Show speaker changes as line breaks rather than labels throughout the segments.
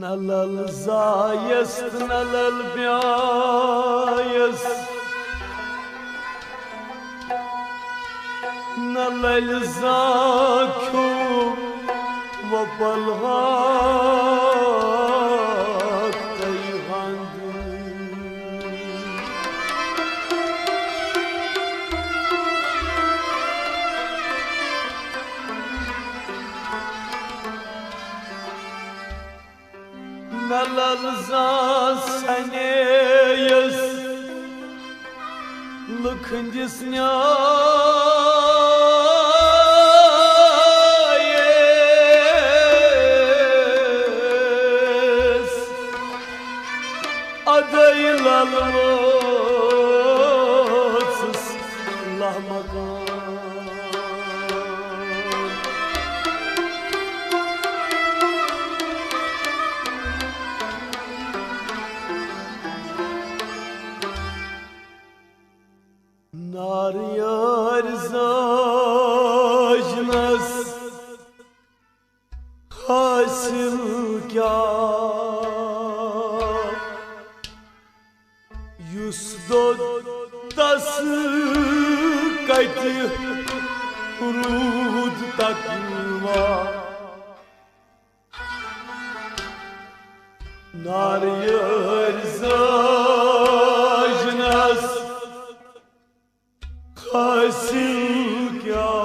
نلل زایست نلل بیایست نلل زاکو و بلغاک تیغاندو نلل زاسنیس لکندس نیایس adaylan mutsuz lahmakan nar yar zajnas hasil kâr Yusdod tası kayti rud takva nar yar zajnas hasil kâr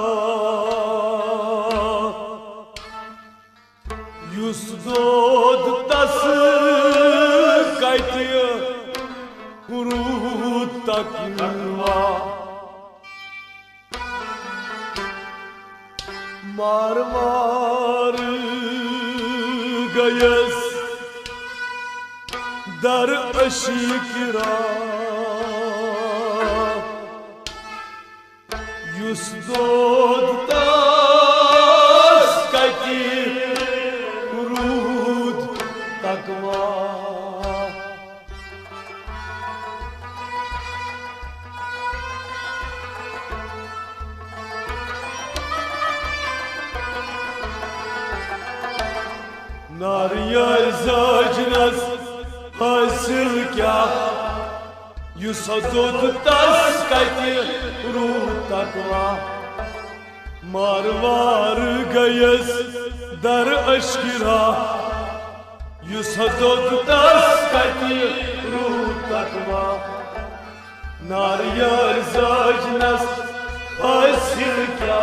Yusdod tası kayti rud takva mar mar gayes dar aşikra yusdod tas kaki rud takva nar yar zajnas hasil kya yusdod tas kaki rud takva marvar gayes dar aşkira yusdod tas kaki rud takva nar yar zajnas hasil kya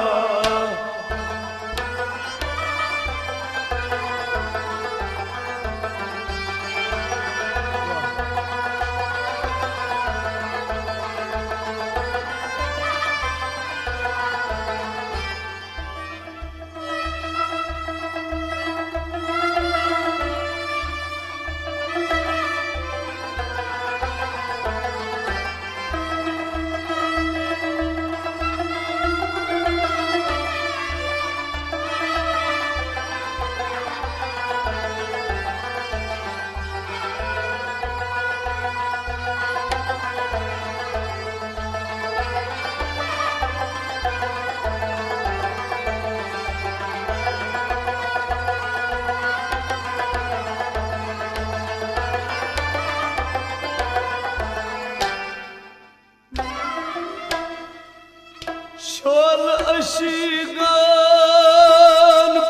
Şol aşigan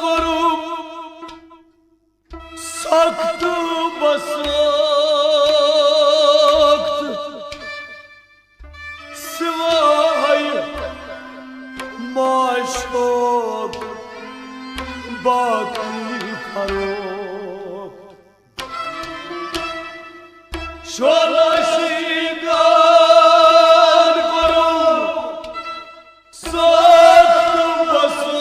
kurup saktı basaktı Sıvay maşok baki farok Şol aşigan kurup saktı basaktı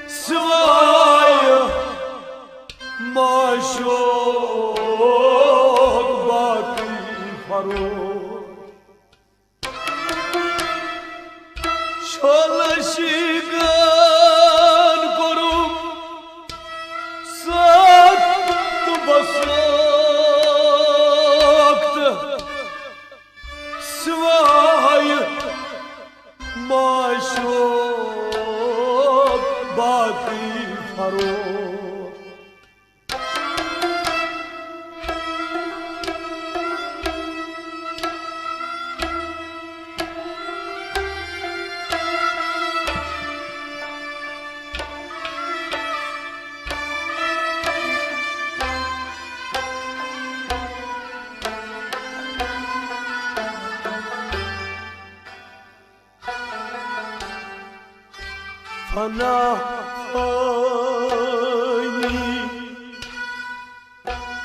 Sıvay maşok baki farok Şol aşigan fana fani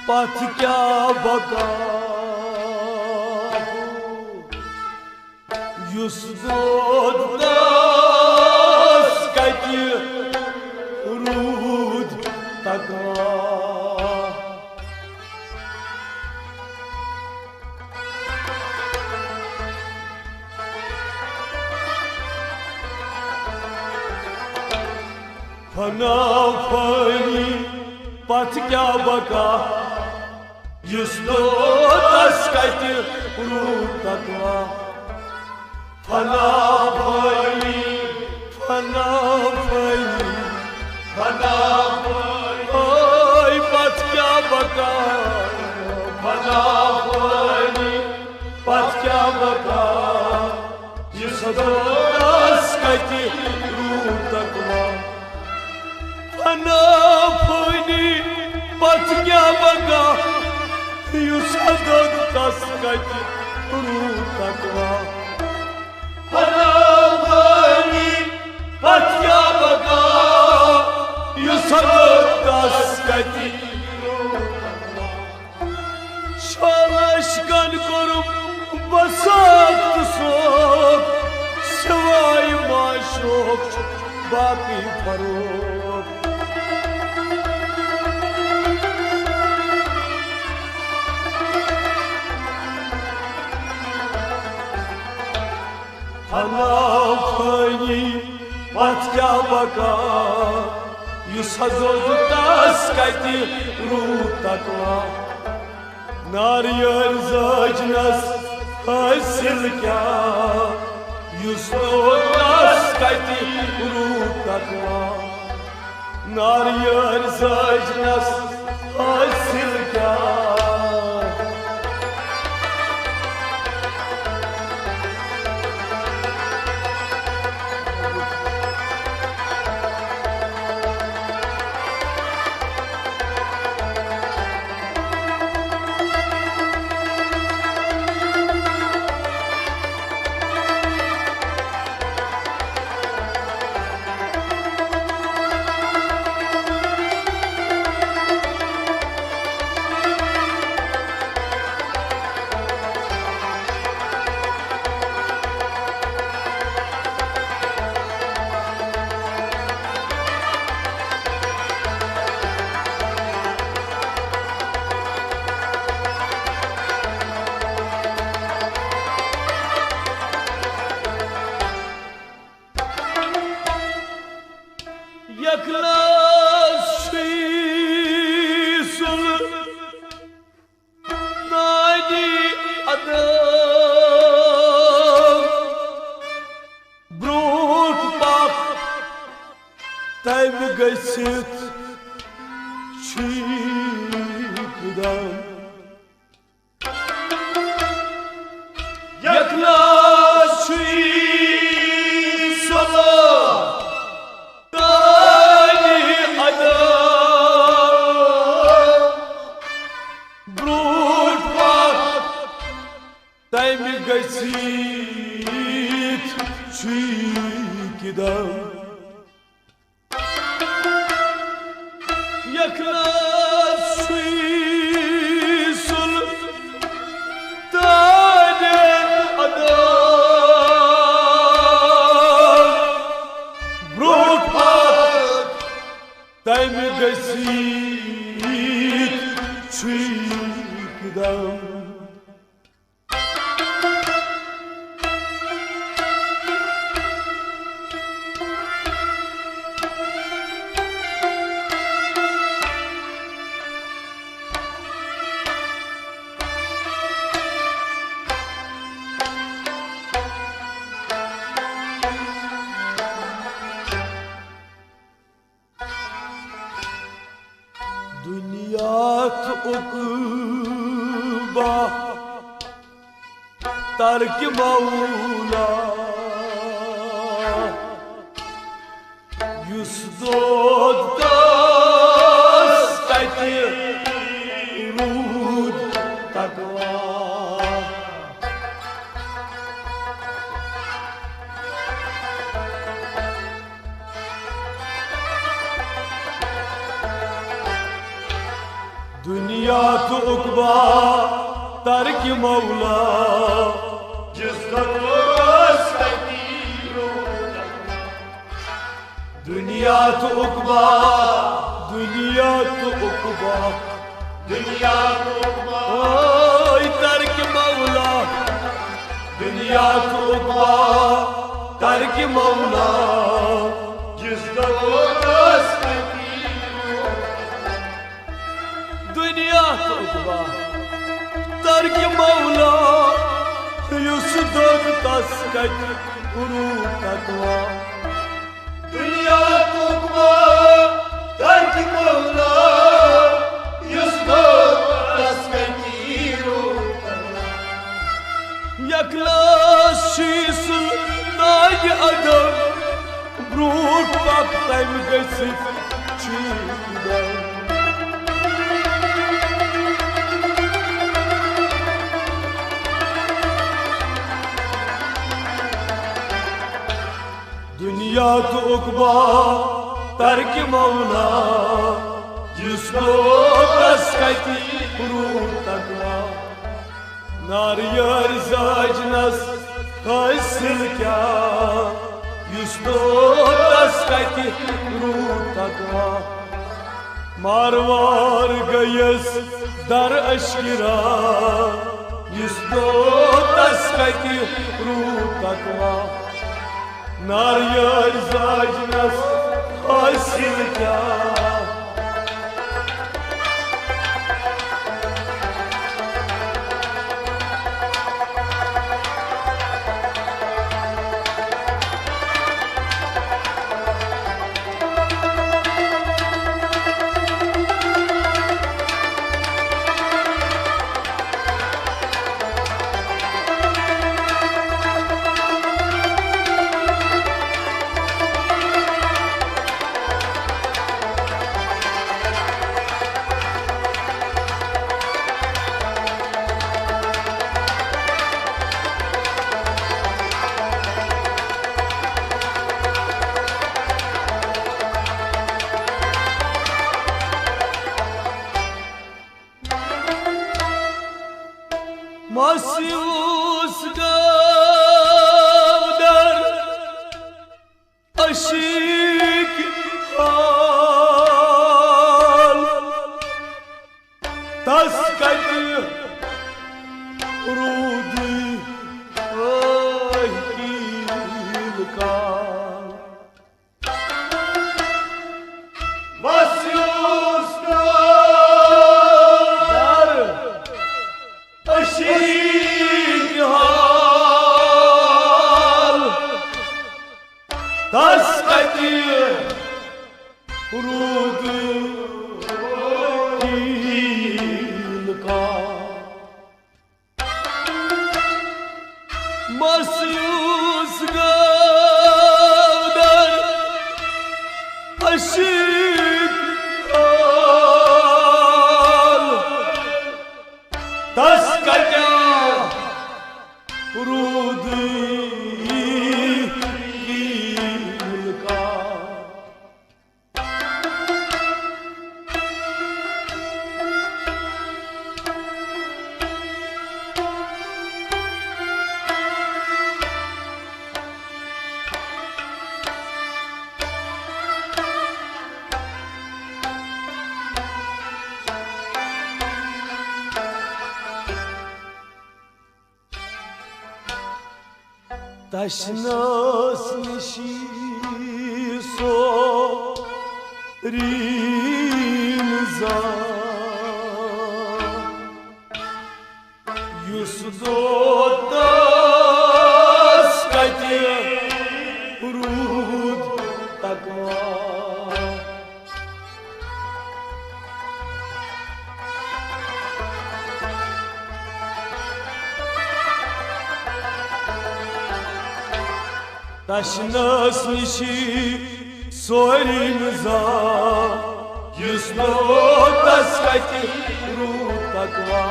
pat kya baka yus dodas kati rud taka fana fani pat kya baka yus dodas kati rud taka fana fani fana fani fana fani ay pat kya baka fana fani pat kya baka yus dodas kati rud taka fana fani pat kya baka yus dodas kati rud taka fana fani pat kya baka yus dodas kati şalaşkan korup basak sok sevay maşok baki farok fana fani pat kya baka yus dodas kati rud taka nariyar zajnas hasil kya yus dodas kati rud taka nariyar zajnas hasil kya yaklas shisul nadi adam brut pak taym gaysit çikdan yaklas shisul taym gaysit çikdan yaklas shisul taden adam brut pat taym gaysit çikdan Dünyat ukba tark Mevla yus dodas kati rud taka ترک مولا
जिसका दोस्ती रोता
दुनिया तो उकबा दुनिया तो उकबा
दुनिया को
ओए तर्क मौला दुनिया तो उकबा तर्क मौला
जिसका दोस्ती
दुनिया तो उकबा तर्क मौला युस दोग तस्कत गुरु तकवा
दुनिया को तर्क मौला जिसको तस्कती रोता
यकलास शीसल नाग अदम ब्रूट पाक तम गसित चीदम दुनिया तो उकबा तर्क मौला जिसको तस्कती रूह तकवा नारियर जाजनस हासिल क्या जिसको तस्कती रूह तकवा मारवार गयस दर अशकिरा जिसको तस्कती रूह तकवा नारियल जाजनस हासिल क्या मासूस गावदर अशीक हाल तस्कत रूदी कील का
मासूस
अशीक हाल तस्कत रूदी कील का मासूस गावदर अशीक हाल तस्कत रूदी कील का Taşnas nişi so rinza Yusdotas kati rud takva Taşnas nişi sorinza Yusdotas kati rud takva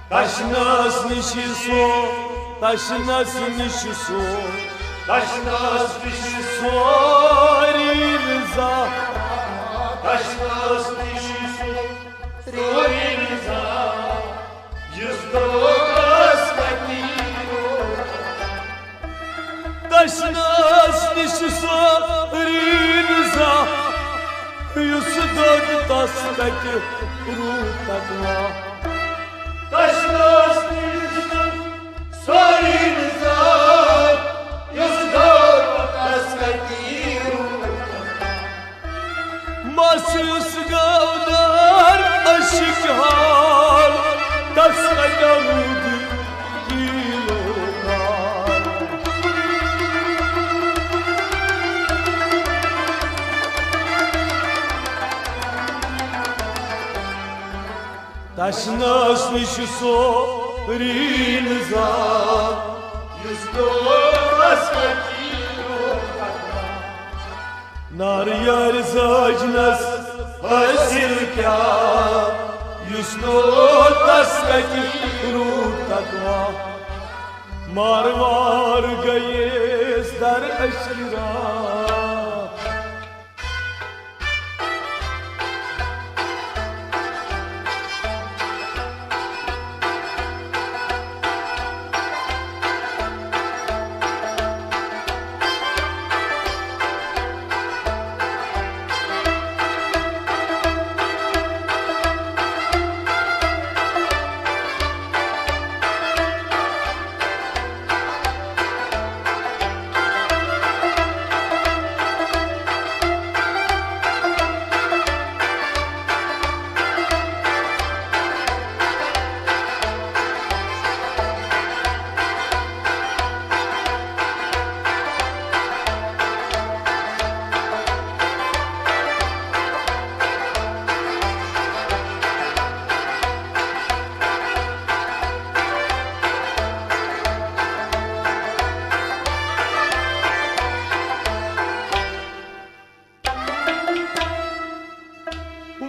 Taşnas nişi so Taşnas nişi so
Taşnas nişi
sorinza
Taşnas nişi sorinza
kati rutakva.
Taşlas düştüm soriniza, yüzdor taskatiru.
Masrus gavdar aşikar, taskatavudi kilokar. Taşnas nişuso rinza,
Yüzdor taskatiru.
nar yar zajnas hasilka, yusno taskati rutakva. Marvar gayes dar ashira.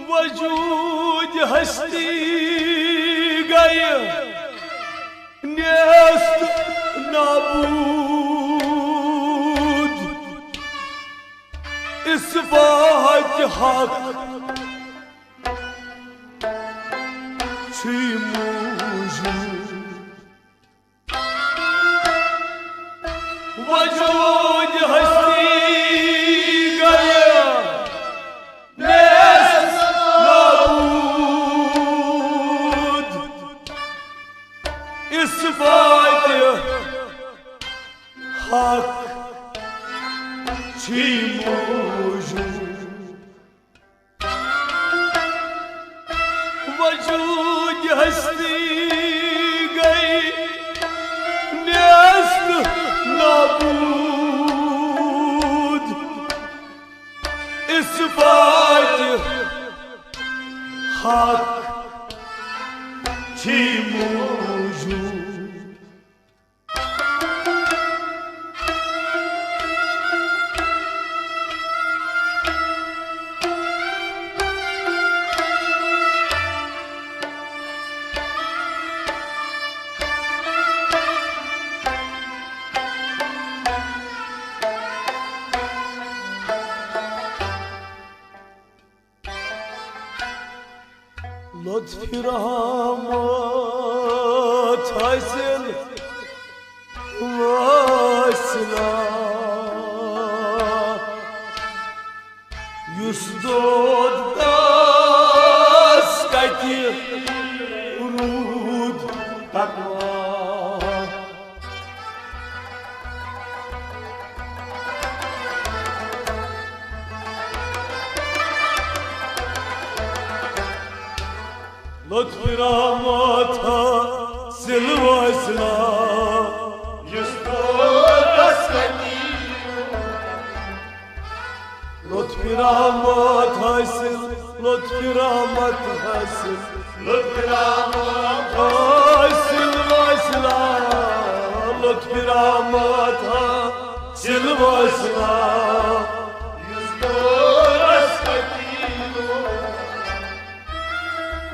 वजूद हस्ती गई नेस्त नाबूद इस बात हक छी मौजूद वजूद हस्ती गई İspat hak çi mevcud vücud hasti gay nesl nabud İspat hak çi mevcud लुत्फ़ रहमत हासिल वासला युस दोद दास कति रूद तकवा लुत्फ़ रहमत हासिल वासला
Yüzdor taskatiru.
लुत्फ़ रहमत हासिल लुत्फ़ रहमत हासिल
Lütfü rahmet
हासिल वासला लुत्फ़ रहमत हासिल वासला
yüzdor taskatiru.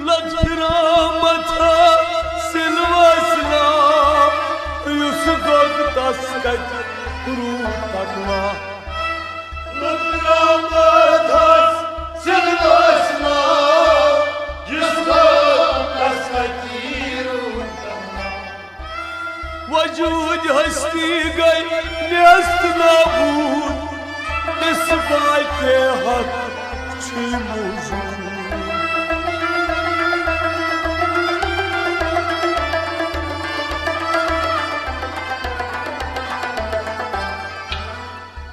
लुत्फ़ रहमत हासिल वासला युसुफ तस्कत रूतकवा
Lütfü rahmet hasil başla, yüzdor taskatiru.
वजूद हस्ती गई नेस्त नाबूद इस बात के हक छी मौजूद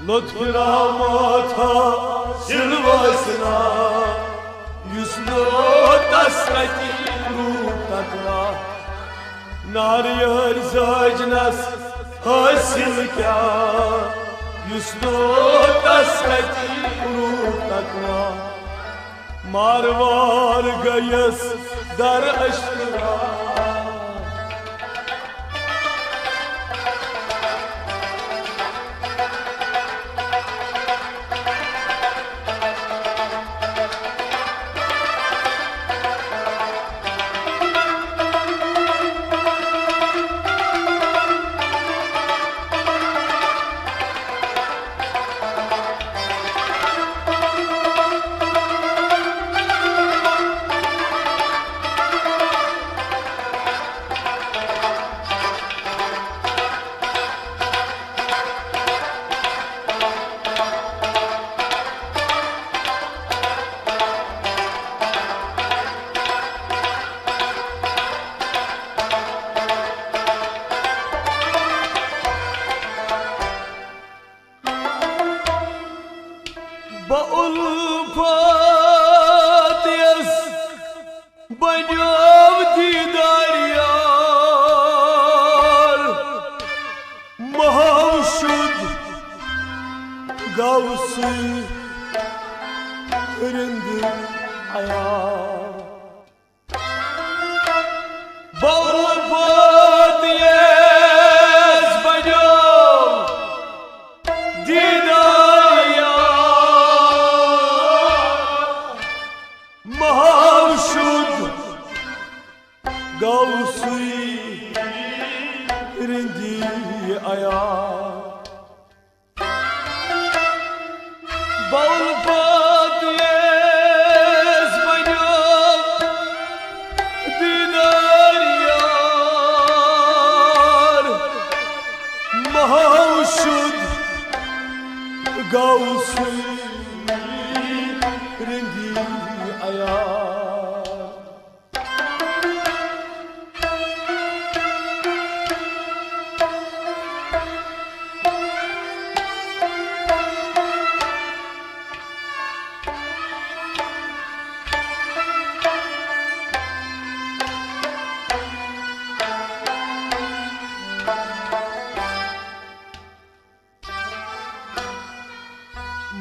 lütfü rahmata silvasına yüzlü tasrati rutakla nariyar zacnas hasil kya yüzlü tasrati rutakla marvar gayas dar aşkra Ulfat yas banyav didar yar mahşud gavsi rindi ayar Ulfat yas banyav didar mahşud gavsi rindi ayar Ulfat yes banyav didar yar mahşud gavsi rindi ayar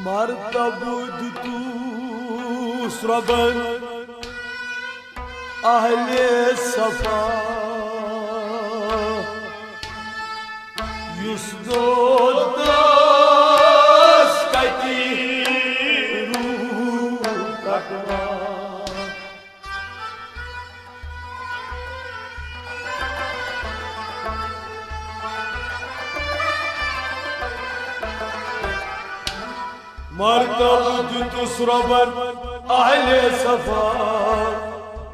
مرتبط تو سربن اهل صفا يسدود داس كتي روح تقوى مرتبط تسربن أهل صفا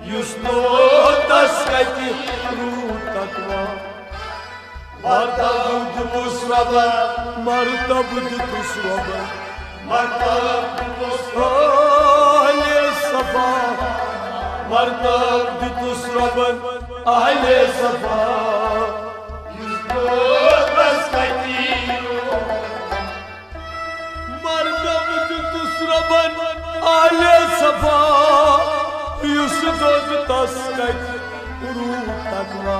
يسنود تسكتي روح تقوى مرتبط تسربن أهل صفا مرتبط تسربن أهل صفا يسنود تسكتي Tusraban ale safa yusdod taskat ruh takva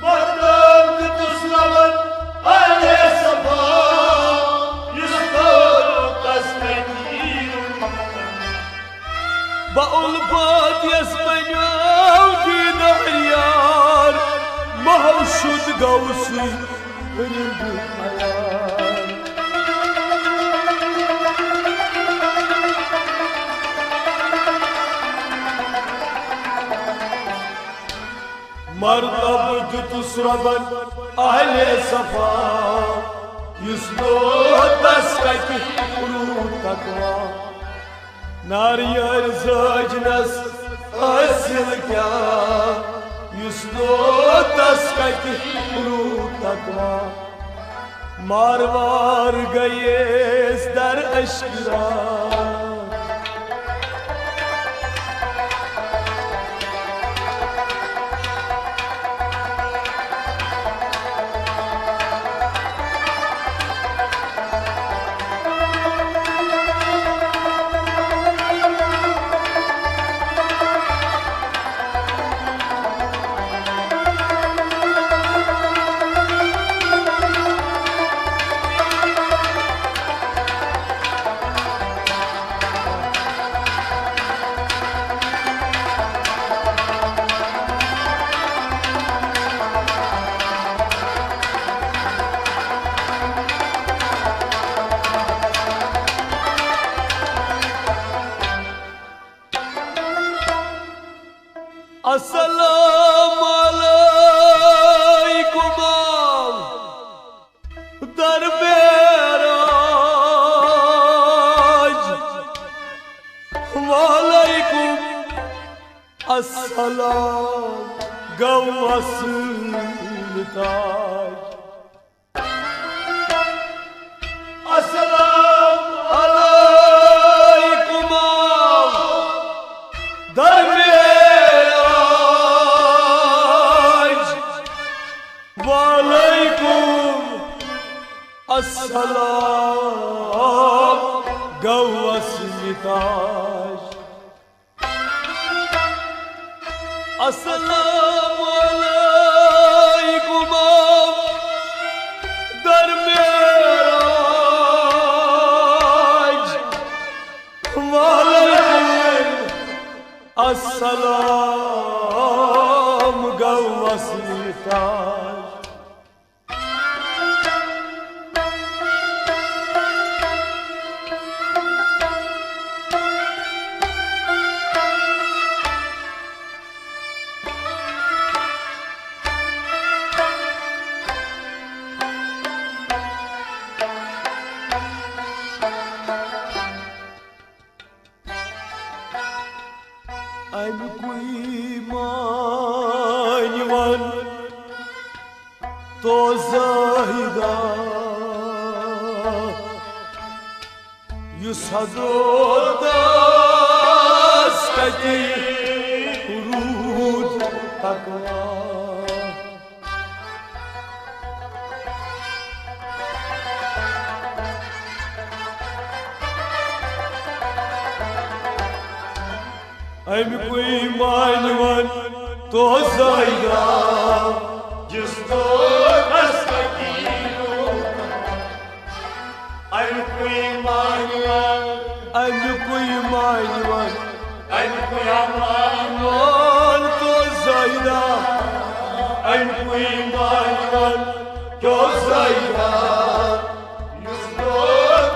Mardam tusraban ale safa yusdod taskat
ba ulfat yasmanyav didar yar mahşud gavsi rindi ayar مرتبط تسربن أهل صفا يسدود تسكت روح تقوى ناريار زاجنس أسل كيا يسدود تسكت روح تقوى ماروار گئیس در اشکرا gavasınday.
Assalamu
Alaikum darmeyaj, Valaikum assalam gavasınday. Assalamu alaikum darmeyaj, Valaikum assalam gavasınday. I'm kuimanvan to zahida yusadotas kati urud takva. I'm kuimanvan to zahida
Justo Kastakiru I'm kuimanvan
I'm kuimanvan to zahida
I'm kuimanvan to zahida Justo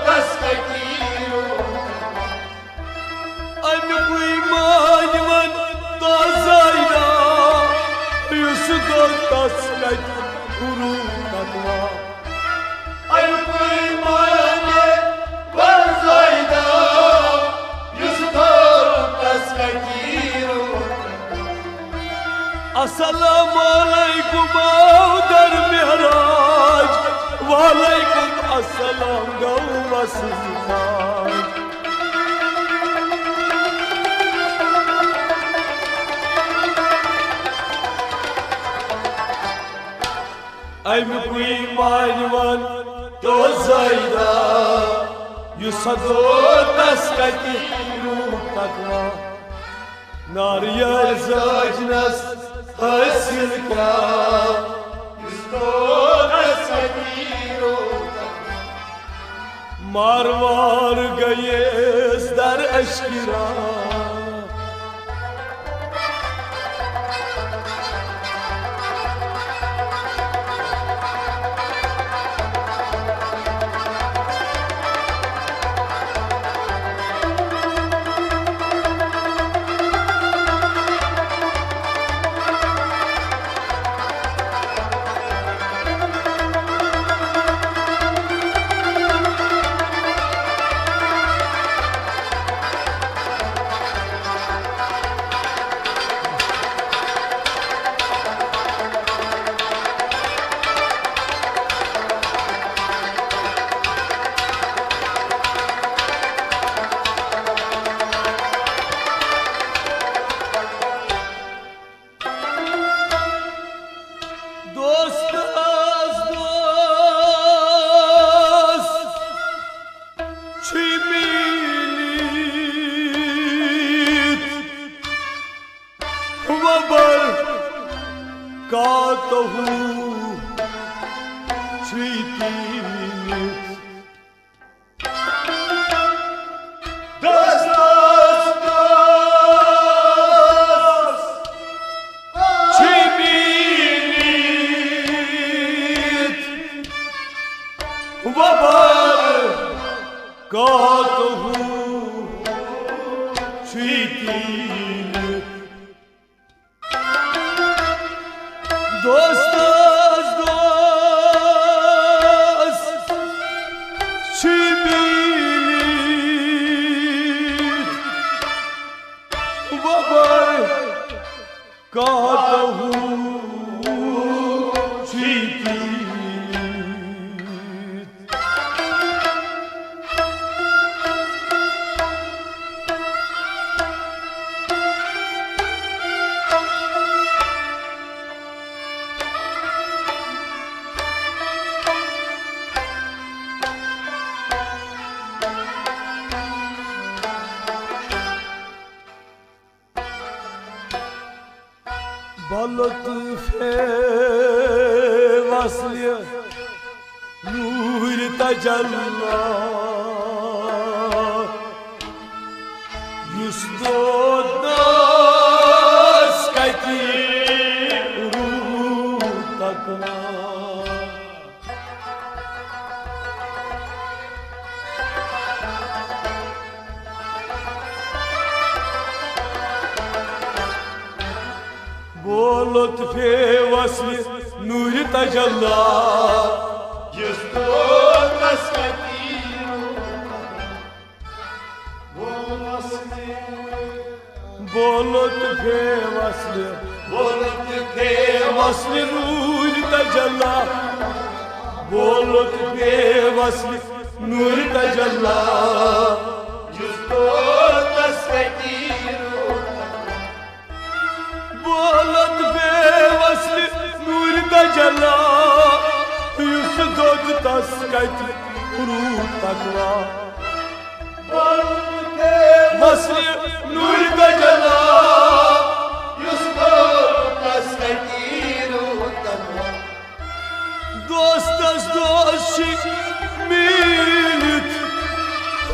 Kastakiru
I'm kuimanvan to zahida yusadotas kati urud takva.
I'm kuimanvan to zahida Justo Kastakiru
Assalamu alaikum darmeyaj, Valaikum assalam gavasınday. I'm kuimanvan to zahida yusadotas kati urud takva. Nariyal zajnas hasilka
Justo Kastakiru
marwar gayes dar ashkira. कहत हूँ لطف وصل نور تجلى يسدود ناس كتير روحك वो लुत्फ वस्ल नूर तजल्ला
يسدود ناس كتير
वो लुत्फ वस्ल नूर तजल्ला वो लुत्फ वस्ल नूर तजल्ला
يسدود ناس كتير
لطف وصل نور تجلى يسدود تسكت روح تقوى وصل نور تجلى
يسدود ناس كتير
دوست از دوست ميلت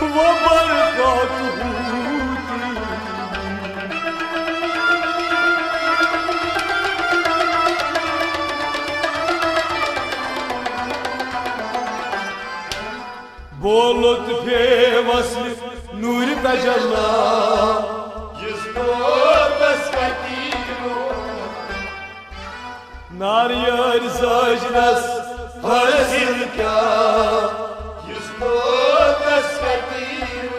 وبركاته वो लुत्फ वस्ल नूर तजल्ला
يسدود ناس كتير
ناريار زاجنس
حاصل क्या يسدود ناس كتير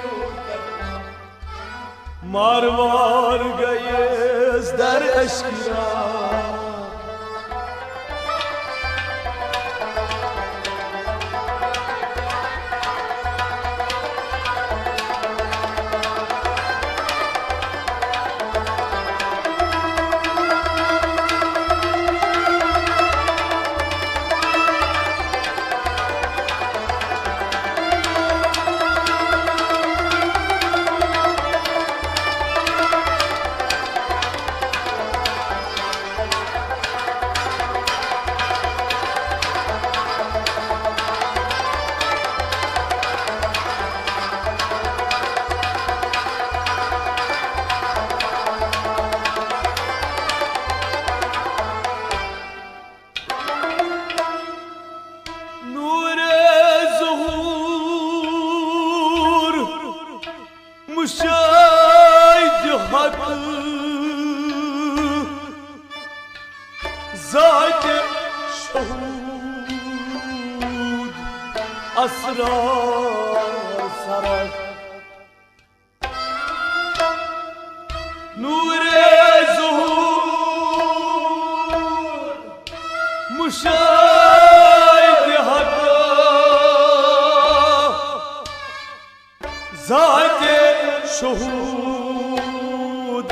मारवार गए दर अश्किया مشاهد حق ذات شهود أسرار سرك نور ظهور مشاهد حق ذات شهود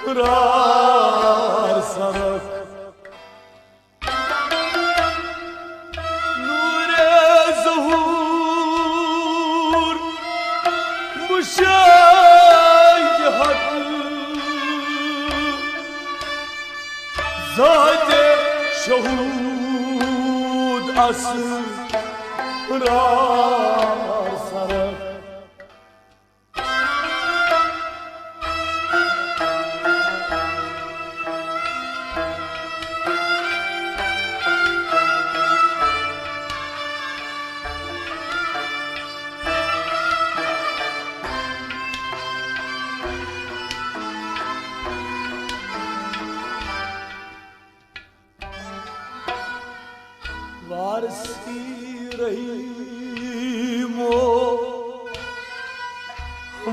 أسرار سرك نور ظهور مشاهد حق ذات شهود أسرار سرك वारसी रहीमो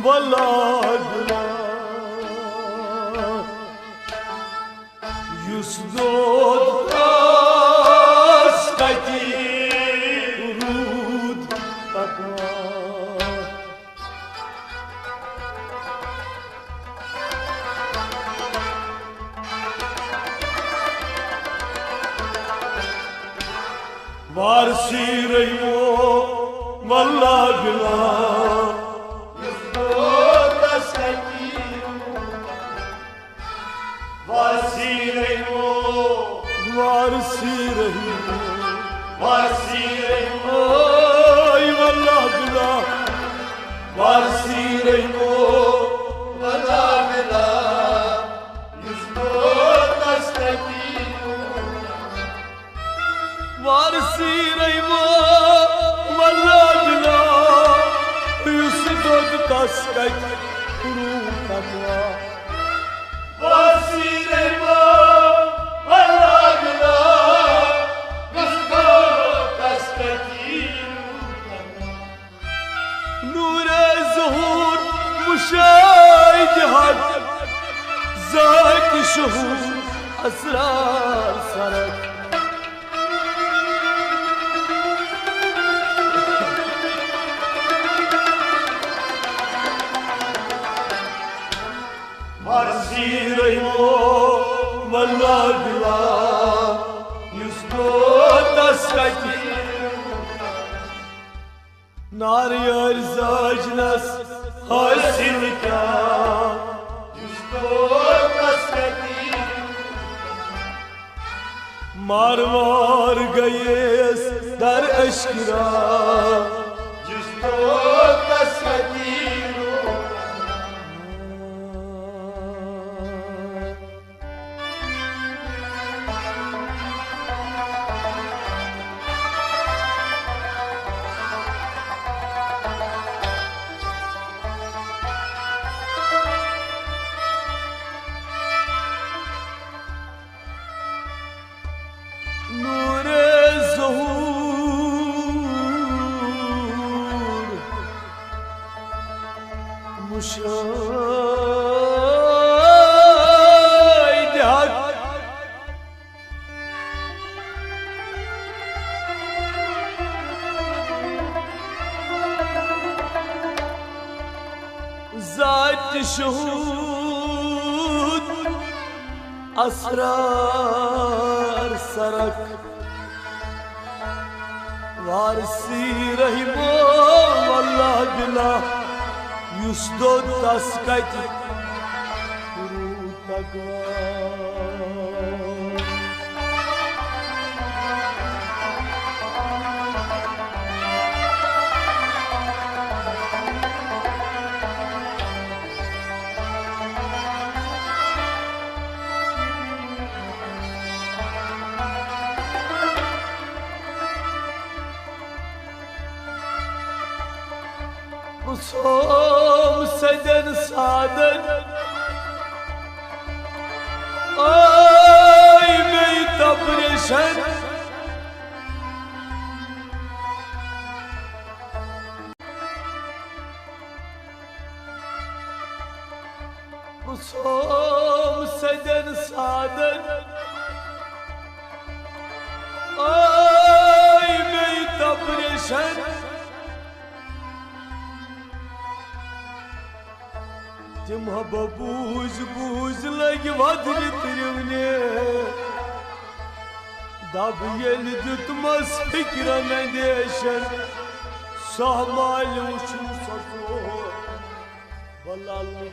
वल्लाह युसदोद तास्कती रूद तकवा वारसी रहीमो वल्लाह बिला
يسدود ناس كتير Varsiremo,
varsireymo,
varsiremo,
ay vallah billah,
varsiremo, vela vela, yüzdotas katiru,
varsireymo, vallah billah, yusdod taskayt rutakwa.
varsiremo, vela vela, yüzdotas katiru.
نور ظهور مشاهد ذات شهور اسرار سرک
Varsiremo,
والله بالله
yüzdotas katiru.
نار ارزاجنس حاصل کیا
Yüzdotas katiru.
مار گئے در اشکرا
Yüzdotas katiru.
نور ظهور مشاهد حق ذات شهود اسرار سرک وارسی رحمو والله بالله یسدود تسکت رسوم سدن سادن ay meytab reşen رسوم سدن سادن ay meytab reşen تم هبا بوز بوز لگ ودر تروني داب يلدت مس فكرة مديشن سهمال وشو سطو والله